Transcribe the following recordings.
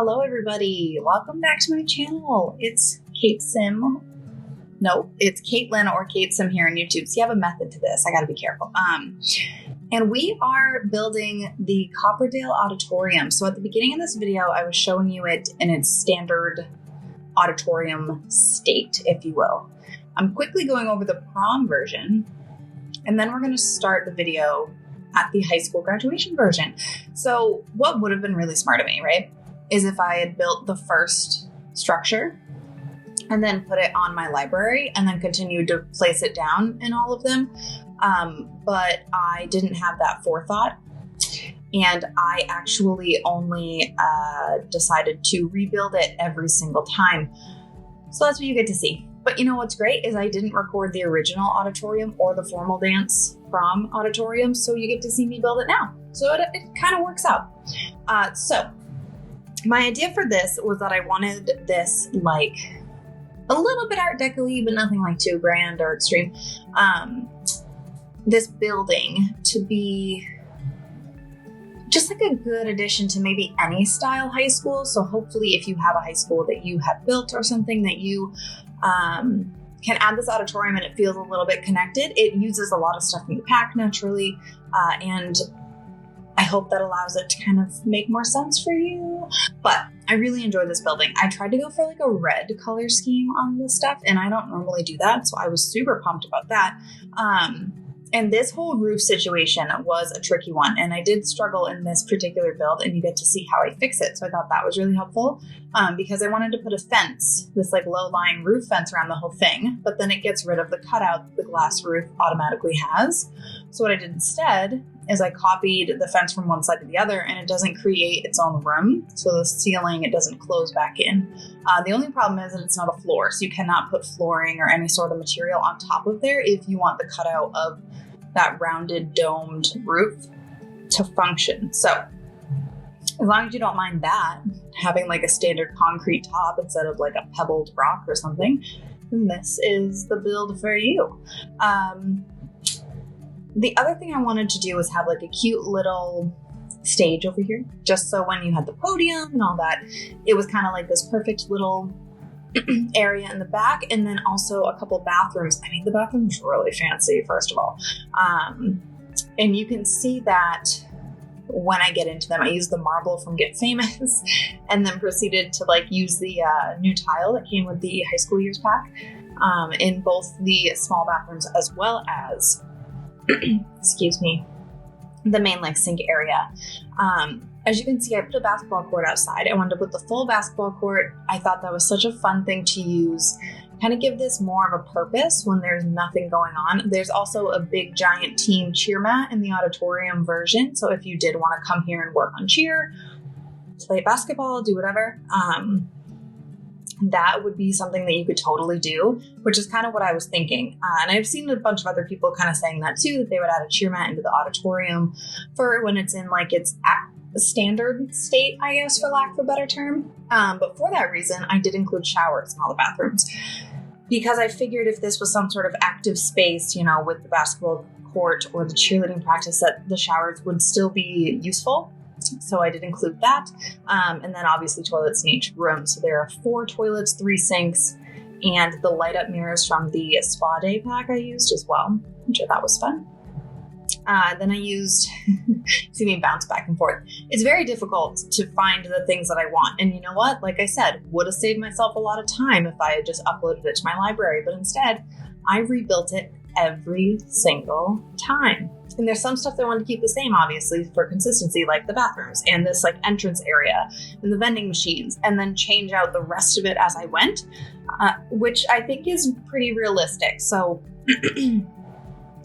Hello everybody, welcome back to my channel. It's kaitsim. No, it's Caitlin or kaitsim here on YouTube. So you have a method to this. I gotta be careful. And we are building the Copperdale Auditorium. So at the beginning of this video, I was showing you it in its standard auditorium state, if you will. I'm quickly going over the prom version, and then we're gonna start the video at the high school graduation version. So what would have been really smart of me, right, is if I had built the first structure and then put it on my library and then continued to place it down in all of them. But I didn't have that forethought. And I actually only decided to rebuild it every single time. So that's what you get to see. But you know what's great is I didn't record the original auditorium or the formal dance prom auditorium. So you get to see me build it now. So it kind of works out. So my idea for this was that I wanted this like a little bit Art Deco-y, but nothing like too grand or extreme. This building to be just like a good addition to maybe any style high school. So hopefully if you have a high school that you have built or something that you can add this auditorium and it feels a little bit connected. It uses a lot of stuff from the pack naturally, and I hope that allows it to kind of make more sense for you. But I really enjoy this building. I tried to go for like a red color scheme on this stuff, and I don't normally do that, so I was super pumped about that. And this whole roof situation was a tricky one, and I did struggle in this particular build, and you get to see how I fix it. So I thought that was really helpful because I wanted to put a fence, this like low-lying roof fence around the whole thing, but then it gets rid of the cutout that the glass roof automatically has. So what I did instead is I copied the fence from one side to the other, and it doesn't create its own room. So the ceiling, it doesn't close back in. The only problem is that it's not a floor, so you cannot put flooring or any sort of material on top of there if you want the cutout of that rounded domed roof to function. So as long as you don't mind that, having like a standard concrete top instead of like a pebbled rock or something, then this is the build for you. The other thing I wanted to do was have like a cute little stage over here, just so when you had the podium and all that, it was kind of like this perfect little area in the back, and then also a couple bathrooms. I mean, the bathroom's really fancy, first of all. And you can see that when I get into them. I used the marble from Get Famous and then proceeded to like use the new tile that came with the high school years pack in both the small bathrooms as well as excuse me, the main like sink area. As you can see, I put a basketball court outside. I wanted to put the full basketball court. I thought that was such a fun thing to use, kind of give this more of a purpose when there's nothing going on. There's also a big giant team cheer mat in the auditorium version. So if you did want to come here and work on cheer, play basketball, do whatever, that would be something that you could totally do, which is kind of what I was thinking. And I've seen a bunch of other people kind of saying that too, that they would add a cheer mat into the auditorium for when it's in like its standard state, I guess, for lack of a better term. But for that reason, I did include showers in all the bathrooms because I figured if this was some sort of active space, you know, with the basketball court or the cheerleading practice, that the showers would still be useful. So I did include that. And then obviously toilets in each room. So there are 4 toilets, 3 sinks, and the light up mirrors from the spa day pack I used as well, which I thought was fun. Then I used, see me bounce back and forth. It's very difficult to find the things that I want. And you know what? Like I said, would have saved myself a lot of time if I had just uploaded it to my library. But instead, I rebuilt it every single time. And there's some stuff that I wanted to keep the same, obviously, for consistency, like the bathrooms and this like entrance area and the vending machines, and then change out the rest of it as I went, which I think is pretty realistic. So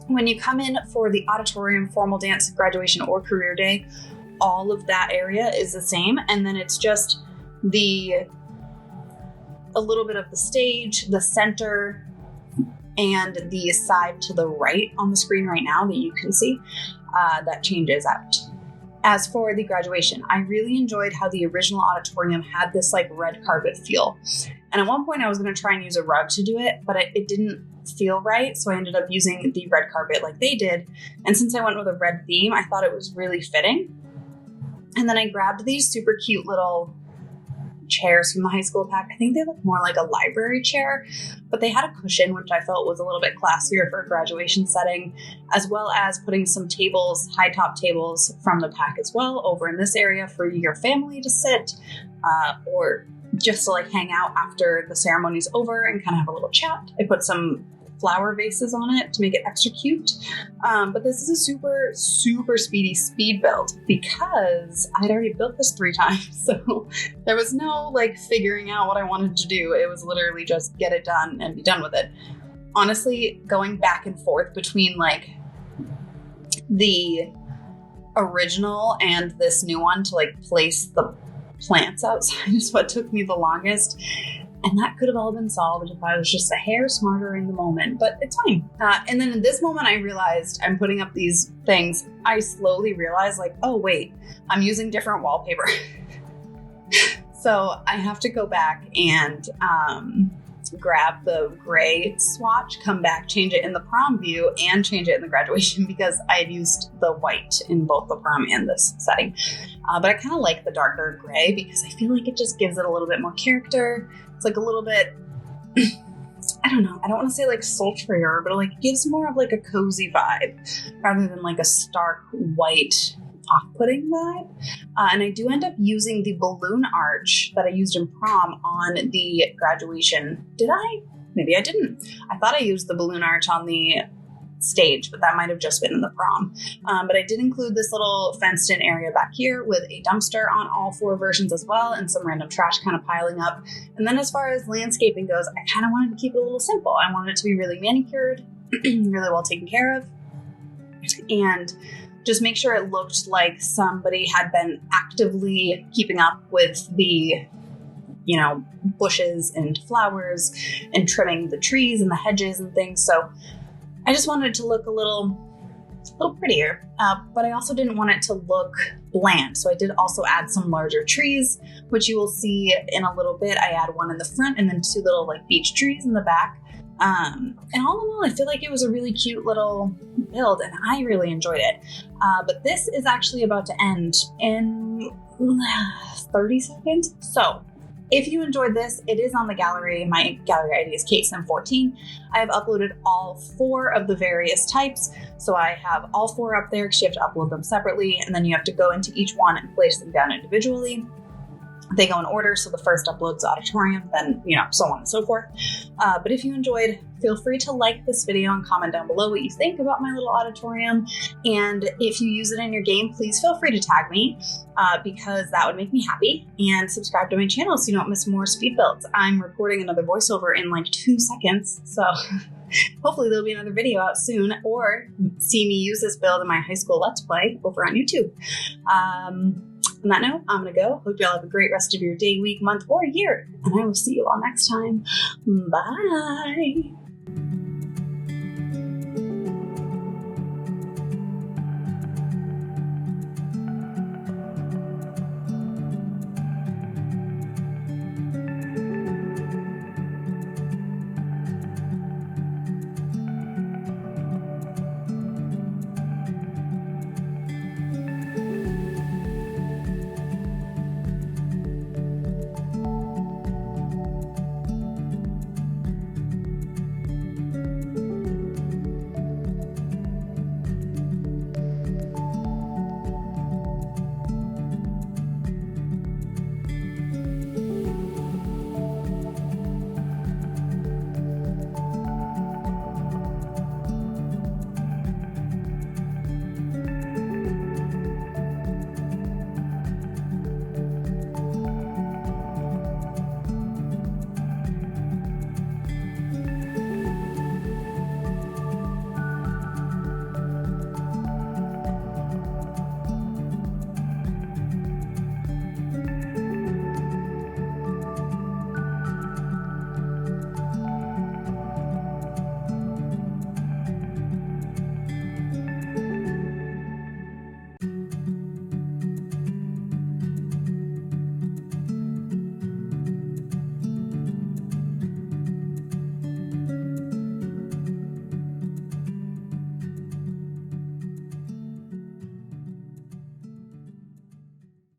when you come in for the auditorium, formal dance, graduation, or career day, all of that area is the same. And then it's just a little bit of the stage, the center, and the side to the right on the screen right now that you can see, that changes out. As for the graduation, I really enjoyed how the original auditorium had this like red carpet feel. And at one point I was going to try and use a rug to do it, but it didn't feel right. So I ended up using the red carpet like they did. And since I went with a red theme, I thought it was really fitting. And then I grabbed these super cute little chairs from the high school pack. I think they look more like a library chair, but they had a cushion, which I felt was a little bit classier for a graduation setting, as well as putting some tables, high top tables from the pack as well over in this area for your family to sit, or just to like hang out after the ceremony's over and kind of have a little chat. I put some flower vases on it to make it extra cute. But this is a super, super speedy speed build because I'd already built this 3 times. So there was no like figuring out what I wanted to do. It was literally just get it done and be done with it. Honestly, going back and forth between like the original and this new one to like place the plants outside is what took me the longest. And that could have all been solved if I was just a hair smarter in the moment, but it's fine. And then in this moment, I realized I'm putting up these things. I slowly realized like, oh wait, I'm using different wallpaper. So I have to go back and grab the gray swatch, come back, change it in the prom view and change it in the graduation because I had used the white in both the prom and this setting. But I kind of like the darker gray because I feel like it just gives it a little bit more character. It's like a little bit, I don't know, I don't want to say like sultrier, but it like gives more of like a cozy vibe rather than like a stark white off-putting vibe. And I do end up using the balloon arch that I used in prom on the graduation. Did I? Maybe I didn't. I thought I used the balloon arch on the stage, but that might have just been in the prom. But I did include this little fenced in area back here with a dumpster on all 4 versions as well and some random trash kind of piling up. And then as far as landscaping goes, I kind of wanted to keep it a little simple. I wanted it to be really manicured, really well taken care of, and just make sure it looked like somebody had been actively keeping up with the, you know, bushes and flowers and trimming the trees and the hedges and things. So I just wanted it to look a little prettier, but I also didn't want it to look bland. So I did also add some larger trees, which you will see in a little bit. I add one in the front and then 2 little like beech trees in the back. And all in all, I feel like it was a really cute little build and I really enjoyed it. But this is actually about to end in 30 seconds. So if you enjoyed this, it is on the gallery. My gallery ID is kaitsim14. I have uploaded all 4 of the various types. So I have all 4 up there because you have to upload them separately. And then you have to go into each one and place them down individually. They go in order, so the first upload's auditorium, then, you know, so on and so forth. But if you enjoyed, feel free to like this video and comment down below what you think about my little auditorium. And if you use it in your game, please feel free to tag me because that would make me happy. And subscribe to my channel so you don't miss more speed builds. I'm recording another voiceover in like 2 seconds, so hopefully there'll be another video out soon, or see me use this build in my high school Let's Play over on YouTube. On that note, I'm going to go. Hope you all have a great rest of your day, week, month, or year. And I will see you all next time. Bye.